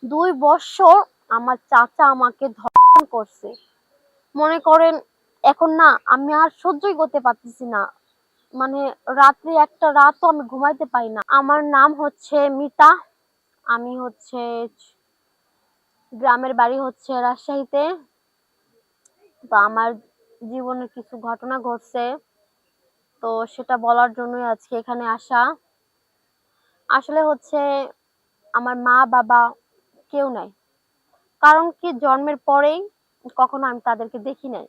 2 বছর আমার চাচা আমাকে ধর্ষণ করছে। মনে করেন এখন না আমি আর সহ্যই করতে পারতেছি না। মানে রাত্রে একটা রাতও আমি ঘুমাইতে পারি না। আমার নাম হচ্ছে মিতা। আমি হচ্ছে গ্রামের বাড়ি হচ্ছে রাজশাহীতে। তো আমার জীবনে কিছু ঘটনা ঘটছে। তো সেটা বলার জন্যই আজকে এখানে আসা। আসলে হচ্ছে আমার মা-বাবা কেউ নাই। কারণ কি জন্মের পরেই কখনো আমি তাদেরকে দেখি নাই।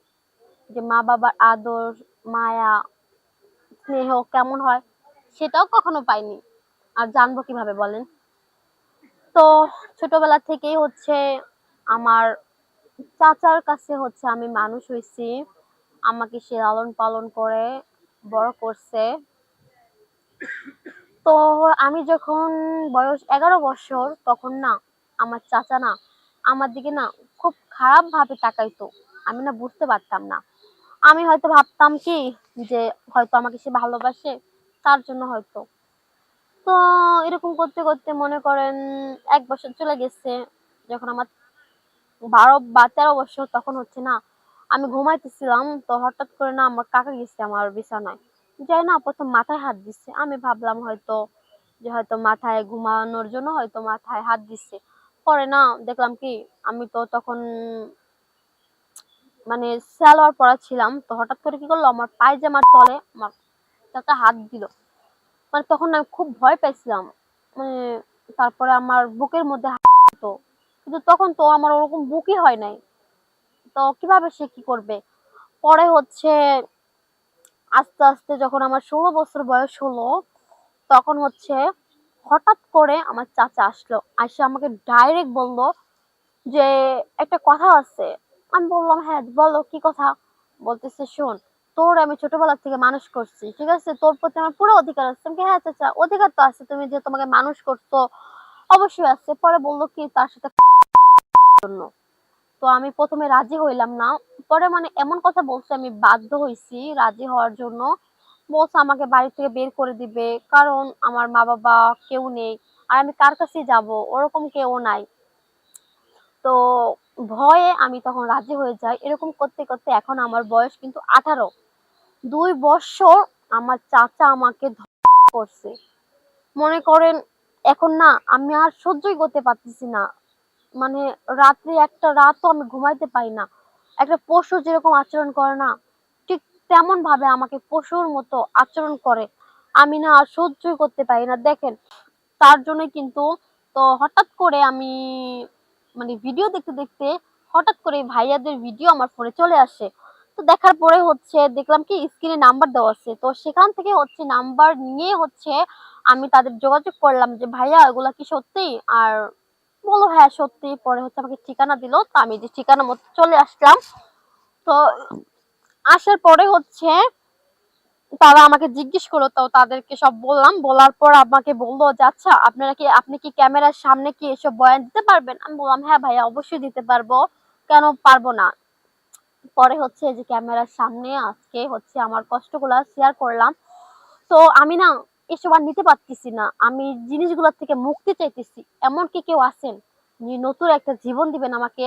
যে মা-বাবার আদর, মায়া, স্নেহ কেমন হয় সেটাও কখনো পাইনি। আর জানবো কিভাবে বলেন? তো ছোটবেলা থেকেই হচ্ছে আমার চাচার কাছে হচ্ছে আমি মানুষ হইছি। আমাকে সে লালন পালন করে বড় করছে। তো আমি যখন বয়স 11 বছর তখন না আমার চাচা না আমার দিকে না খুব খারাপ ভাবে তাকাইতো। আমি না বুঝতে পারতাম না। আমি হয়তো ভাবতাম কি যে হয়তো আমাকে সে ভালোবাসে, তার জন্য হয়তো। তো এরকম করতে করতে মনে করেন 1 বছর চলে গেছে। যখন আমার 12 বা 13 বছর তখন হচ্ছে না আমি ঘুমাইতেছিলাম, তো হঠাৎ করে না আমার কাকা গেছে আমার বিছানায়। যাই না প্রথম মাথায় হাত দিচ্ছে। আমি ভাবলাম হয়তো যে হয়তো মাথায় ঘুমানোর জন্য হয়তো মাথায় হাত দিচ্ছে। পরে না দেখলাম কি আমি তো তখন মানে সালোয়ার পরা ছিলাম। তো হঠাৎ করে কি করলো আমার পায়জামার তলে আমার একটা হাত দিল। মানে তখন আমি খুব ভয় পাইছিলাম। মানে তারপরে আমার বুকের মধ্যে হাত দিত। কিন্তু তখন তো আমার ওরকম বুকই হয় নাই। তো কিভাবে সে কি করবে? পরে হচ্ছে আস্তে আস্তে যখন আমার 16 বছর বয়স হলো তখন হচ্ছে হঠাৎ করে আমার চাচা আসলো। এসে আমাকে ডাইরেক্ট বলল যে একটা কথা আছে। আমি বললাম হ্যাঁ বলো কি কথা? বলতেছে শোন, তোর আমি ছোটবেলা থেকে মানুষ করছি, ঠিক আছে? তোর প্রতি আমার পুরো অধিকার আছে। আমি হ্যাঁ চাচা অধিকার তো আছে, তুমি যে তোমাকে মানুষ করছো অবশ্যই আছে। পরে বললো কি তার সাথে জন্য। তো আমি প্রথমে রাজি হইলাম না। পরে মানে এমন কথা বলছে আমি বাধ্য হইছি রাজি হওয়ার জন্য। বলছে আমাকে বাড়ি থেকে বের করে দিবে, কারণ আমার মা বাবা কেউ নেই। আর আমি কার কাছে যাব? ওরকম কেউ নাই। তো ভয়ে আমি তখন রাজি হয়ে যাই। এরকম করতে করতে এখন আমার বয়স কিন্তু 18। 2 বছর আমার চাচা আমাকে করছে। মনে করেন এখন না আমি আর সহ্যই করতে পারতেছি না। মানে রাত্রে একটা রাতও আমি ঘুমাইতে পারি না। একটা পশু যেরকম আচরণ করে না, ঠিক তেমন ভাবে আমাকে পশুর মতো আচরণ করে। আমি না আর সহ্যই করতে পারি না। দেখেন তার জন্যই কিন্তু তো হঠাৎ করে আমি মানে ভিডিও দেখতে দেখতে হঠাৎ করে ভাইয়াদের ভিডিও আমার ফোনে চলে আসে। তো দেখার পরে হচ্ছে দেখলাম কি স্ক্রিনে নাম্বার দেওয়া আছে। তো সেখান থেকে হচ্ছে নাম্বার নিয়ে হচ্ছে আমি তাদের যোগাযোগ করলাম যে ভাইয়া এগুলা কি সত্যি? আর বললো হ্যাঁ সত্যি। পরে হচ্ছে আমাকে ঠিকানা দিল। তো আমি যে ঠিকানা মতো চলে আসলাম। তো আসার পরে হচ্ছে তারা আমাকে জিজ্ঞেস করলো, তো তাদেরকে সব বললাম। বলার পর আমাকে বললো যে আচ্ছা আপনি কি ক্যামেরার সামনে কি এসব বয়ান দিতে পারবেন? আমি বললাম হ্যাঁ ভাইয়া অবশ্যই দিতে পারবো, কেন পারবো না। পরে হচ্ছে যে ক্যামেরার সামনে আজকে হচ্ছে আমার কষ্টগুলা শেয়ার করলাম। তো আমি না এসব আর নিতে পারতেছি না। আমি জিনিসগুলোর থেকে মুক্তি চাইতেছি। এমন কি কেউ আছেন যে নতুন একটা জীবন দিবেন আমাকে?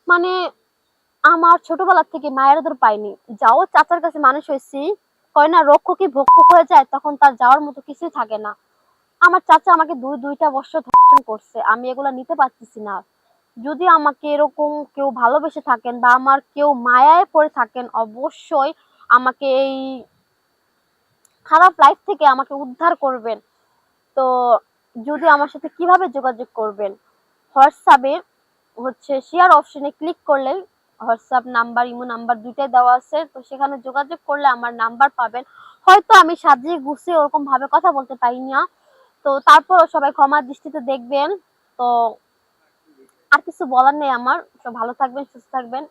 মানে আমার ছোটবেলা থেকে মায়ের আদর পাইনি। যাও চাচার কাছে মানুষ হয়েছি, কয় না রক্ষকই ভক্ষক হয়ে যায়, তখন তার যাওয়ার মতো কিছুই থাকে না। আমার চাচা আমাকে দুইটা বছর ধর্ষণ করছে। আমি এগুলা নিতে পারতেছি না। যদি আমাকে এরকম কেউ ভালোবেসে থাকেন বা আমার কেউ মায়ায় পড়ে থাকেন অবশ্যই আমাকে এই খারাপ লাইফ থেকে আমাকে উদ্ধার করবেন। তো যদি আমার সাথে কিভাবে যোগাযোগ করবেন? হোয়াটসঅ্যাপে হচ্ছে শেয়ার অপশনে ক্লিক করলেই হোয়াটসঅ্যাপ নাম্বার ইমো নাম্বার দুইটাই দেওয়া আছে। তো সেখানে যোগাযোগ করলে আমার নাম্বার পাবেন। হয়তো আমি সাজিয়ে গুছিয়ে ওরকম ভাবে কথা বলতে পারি না। তো তারপরও সবাই ক্ষমার দৃষ্টিতে দেখবেন। তো আর কিছু বলার নেই আমার। তো ভালো থাকবেন, সুস্থ থাকবেন।